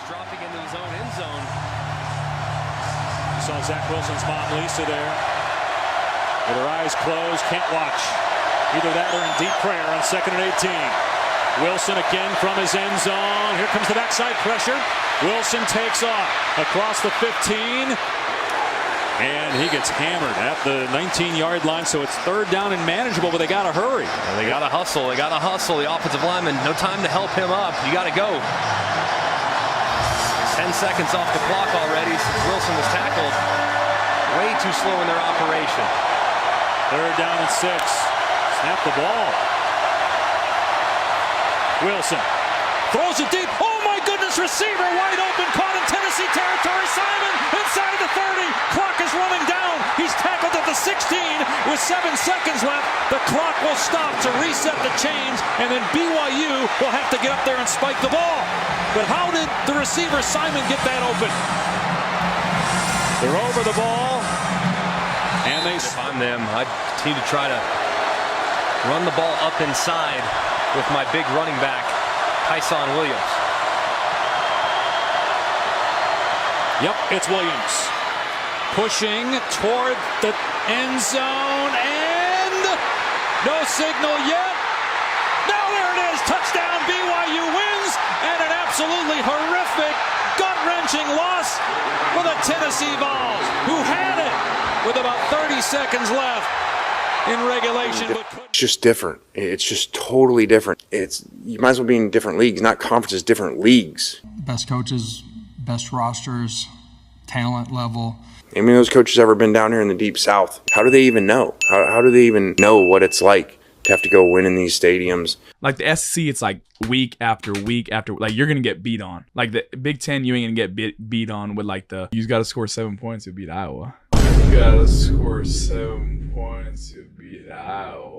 dropping into his own end zone. You saw Zach Wilson's mom, Lisa, there. With her eyes closed, can't watch. Either that or in deep prayer on 2nd and 18. Wilson again from his end zone. Here comes the backside pressure. Wilson takes off across the 15. And he gets hammered at the 19-yard line, so it's 3rd down and manageable, but they got to hurry. Yeah, they got to hustle. They got to hustle. The offensive lineman, no time to help him up. You got to go. 10 seconds off the clock already since Wilson was tackled. Way too slow in their operation. 3rd down and 6. Snap the ball. Wilson throws it deep. Oh my goodness, receiver wide open, caught in Tennessee territory. Simon inside the 30. Clock is running down. He's tackled at the 16 with 7 seconds left. The clock will stop to reset the chains, and then BYU will have to get up there and spike the ball. But how did the receiver Simon get that open? They're over the ball, and they. If I'm them, I'd continue to try to run the ball up inside with my big running back, Tyson Williams. Yep, it's Williams. Pushing toward the end zone, and no signal yet. Now there it is, touchdown, BYU wins, and an absolutely horrific, gut-wrenching loss for the Tennessee Vols, who had it with about 30 seconds left in regulation. But it's just different. It's just totally different. You might as well be in different leagues, not conferences, different leagues. Best coaches, best rosters, talent level. I mean, those coaches ever been down here in the Deep South? How do they even know? How do they even know what it's like to have to go win in these stadiums? Like the SEC, it's like week after week after, like you're going to get beat on. Like the Big Ten, you ain't going to get beat on with like you got to score 7 points to beat Iowa. You got to score 7 points to beat Iowa.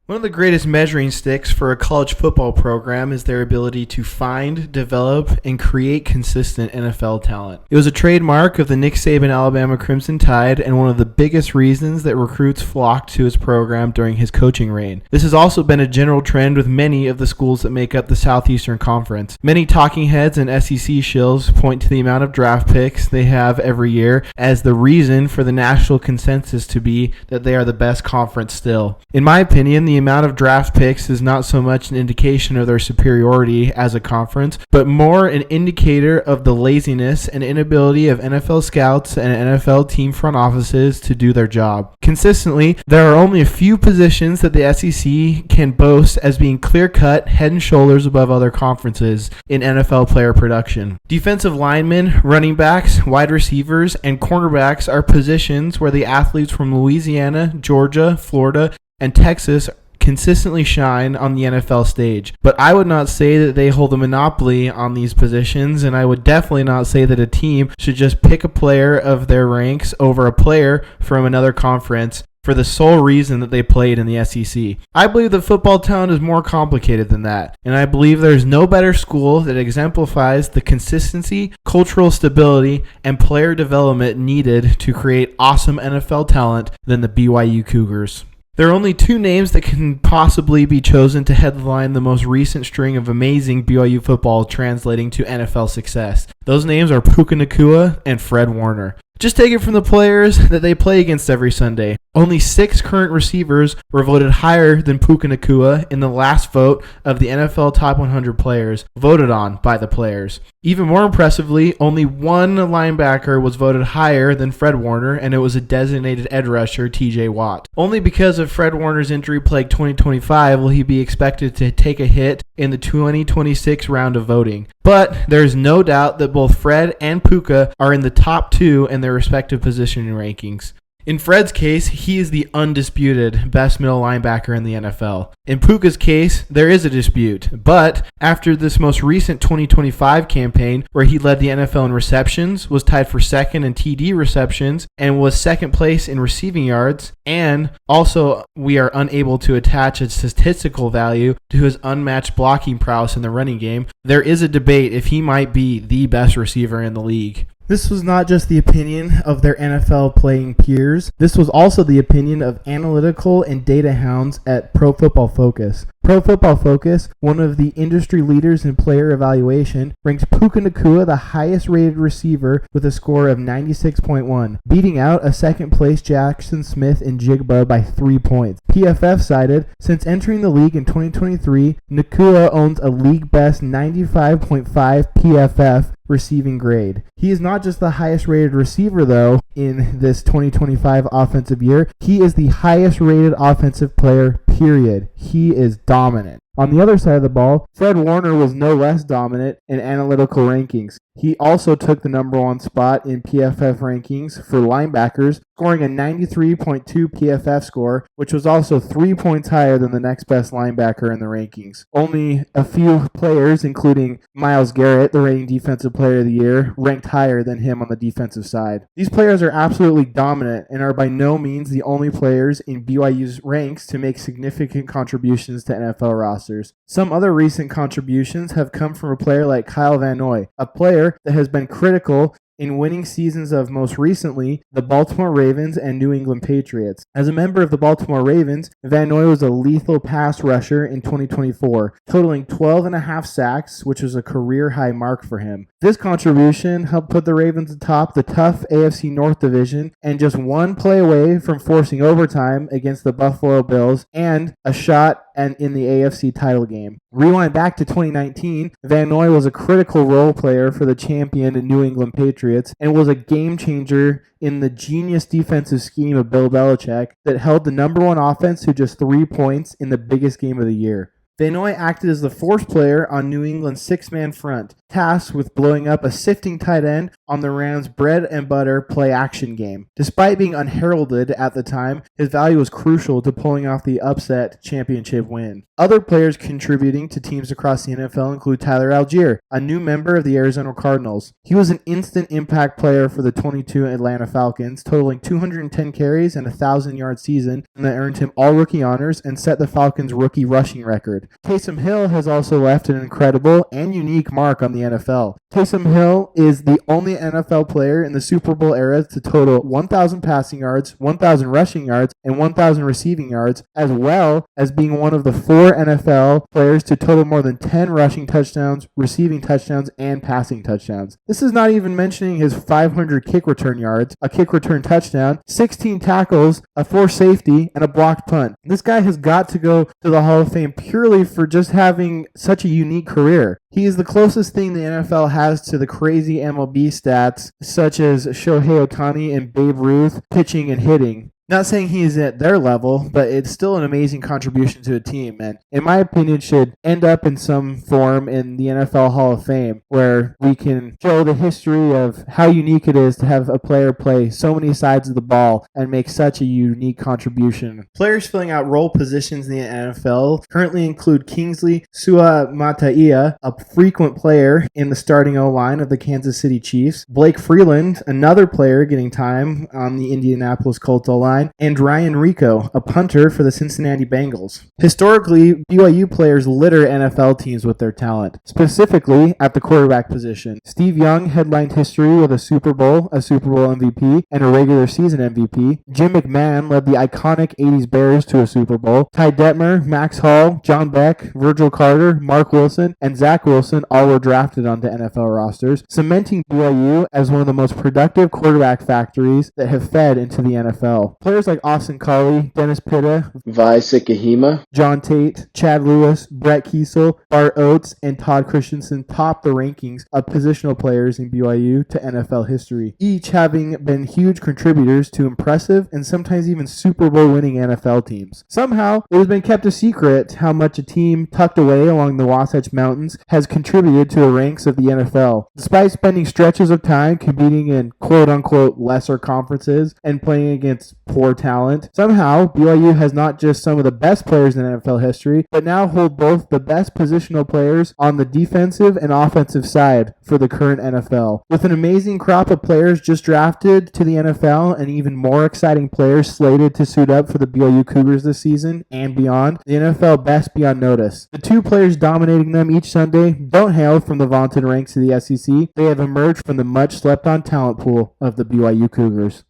One of the greatest measuring sticks for a college football program is their ability to find, develop, and create consistent NFL talent. It was a trademark of the Nick Saban Alabama Crimson Tide and one of the biggest reasons that recruits flocked to his program during his coaching reign. This has also been a general trend with many of the schools that make up the Southeastern Conference. Many talking heads and SEC shills point to the amount of draft picks they have every year as the reason for the national consensus to be that they are the best conference still. In my opinion, the amount of draft picks is not so much an indication of their superiority as a conference, but more an indicator of the laziness and inability of NFL scouts and NFL team front offices to do their job. Consistently, there are only a few positions that the SEC can boast as being clear-cut, head and shoulders above other conferences in NFL player production. Defensive linemen, running backs, wide receivers, and cornerbacks are positions where the athletes from Louisiana, Georgia, Florida, and Texas consistently shine on the NFL stage. But I would not say that they hold a monopoly on these positions, and I would definitely not say that a team should just pick a player of their ranks over a player from another conference for the sole reason that they played in the SEC. I believe that football talent is more complicated than that, and I believe there's no better school that exemplifies the consistency, cultural stability, and player development needed to create awesome NFL talent than the BYU Cougars. There are only 2 names that can possibly be chosen to headline the most recent string of amazing BYU football translating to NFL success. Those names are Puka Nacua and Fred Warner. Just take it from the players that they play against every Sunday. Only 6 current receivers were voted higher than Puka Nacua in the last vote of the NFL Top 100 players voted on by the players. Even more impressively, only 1 linebacker was voted higher than Fred Warner, and it was a designated edge rusher, TJ Watt. Only because of Fred Warner's injury-plagued 2025 will he be expected to take a hit in the 2026 round of voting. But there's no doubt that both Fred and Puka are in the top 2 in their respective positioning rankings. In Fred's case, he is the undisputed best middle linebacker in the NFL. In Puka's case, there is a dispute, but after this most recent 2025 campaign, where he led the NFL in receptions, was tied for second in TD receptions, and was second place in receiving yards, and also we are unable to attach a statistical value to his unmatched blocking prowess in the running game, there is a debate if he might be the best receiver in the league. This was not just the opinion of their NFL playing peers. This was also the opinion of analytical and data hounds at Pro Football Focus. Pro Football Focus, one of the industry leaders in player evaluation, ranks Puka Nacua the highest rated receiver with a score of 96.1, beating out a second place Jackson Smith and Jigba by 3 points. PFF cited, since entering the league in 2023, Nacua owns a league best 95.5 PFF receiving grade. He is not just the highest rated receiver though in this 2025 offensive year, he is the highest rated offensive player, period. He is dominant. On the other side of the ball, Fred Warner was no less dominant in analytical rankings. He also took the number 1 spot in PFF rankings for linebackers, scoring a 93.2 PFF score, which was also 3 points higher than the next best linebacker in the rankings. Only a few players, including Myles Garrett, the reigning Defensive Player of the Year, ranked higher than him on the defensive side. These players are absolutely dominant and are by no means the only players in BYU's ranks to make significant contributions to NFL rosters. Some other recent contributions have come from a player like Kyle Van Noy, a player that has been critical in winning seasons of, most recently, the Baltimore Ravens and New England Patriots. As a member of the Baltimore Ravens, Van Noy was a lethal pass rusher in 2024, totaling 12.5 sacks, which was a career-high mark for him. This contribution helped put the Ravens atop the tough AFC North division and just one play away from forcing overtime against the Buffalo Bills and a shot in the AFC title game. Rewind back to 2019, Van Noy was a critical role player for the champion New England Patriots and was a game changer in the genius defensive scheme of Bill Belichick that held the number 1 offense to just 3 points in the biggest game of the year. Van Noy acted as the force player on New England's 6-man front, tasked with blowing up a sifting tight end on the Rams' bread-and-butter play-action game. Despite being unheralded at the time, his value was crucial to pulling off the upset championship win. Other players contributing to teams across the NFL include Tyler Algier, a new member of the Arizona Cardinals. He was an instant impact player for the 22 Atlanta Falcons, totaling 210 carries and a 1,000-yard season, and that earned him all-rookie honors and set the Falcons' rookie rushing record. Taysom Hill has also left an incredible and unique mark on the NFL. Taysom Hill is the only NFL player in the Super Bowl era to total 1,000 passing yards, 1,000 rushing yards, and 1,000 receiving yards, as well as being one of the 4 NFL players to total more than 10 rushing touchdowns, receiving touchdowns, and passing touchdowns. This is not even mentioning his 500 kick return yards, a kick return touchdown, 16 tackles, a forced safety, and a blocked punt. This guy has got to go to the Hall of Fame purely for just having such a unique career. He is the closest thing the NFL has to the crazy MLB stats, such as Shohei Ohtani and Babe Ruth pitching and hitting. Not saying he is at their level, but it's still an amazing contribution to a team, and in my opinion should end up in some form in the NFL Hall of Fame, where we can show the history of how unique it is to have a player play so many sides of the ball and make such a unique contribution. Players filling out role positions in the NFL currently include Kingsley Suamataia, a frequent player in the starting O-line of the Kansas City Chiefs, Blake Freeland, another player getting time on the Indianapolis Colts O-line, and Ryan Rico, a punter for the Cincinnati Bengals. Historically, BYU players litter NFL teams with their talent, specifically at the quarterback position. Steve Young headlined history with a Super Bowl MVP, and a regular season MVP. Jim McMahon led the iconic 80s Bears to a Super Bowl. Ty Detmer, Max Hall, John Beck, Virgil Carter, Mark Wilson, and Zach Wilson all were drafted onto NFL rosters, cementing BYU as one of the most productive quarterback factories that have fed into the NFL. Players like Austin Collie, Dennis Pitta, Vi Sikahema, John Tate, Chad Lewis, Brett Kiesel, Bart Oates, and Todd Christensen top the rankings of positional players in BYU to NFL history, each having been huge contributors to impressive and sometimes even Super Bowl winning NFL teams. Somehow, it has been kept a secret how much a team tucked away along the Wasatch Mountains has contributed to the ranks of the NFL. Despite spending stretches of time competing in quote-unquote lesser conferences and playing against poor talent, somehow BYU has not just some of the best players in NFL history, but now hold both the best positional players on the defensive and offensive side for the current NFL. With an amazing crop of players just drafted to the NFL and even more exciting players slated to suit up for the BYU Cougars this season and beyond, the NFL best be on notice. The 2 players dominating them each Sunday don't hail from the vaunted ranks of the SEC. They have emerged from the much slept on talent pool of the BYU Cougars.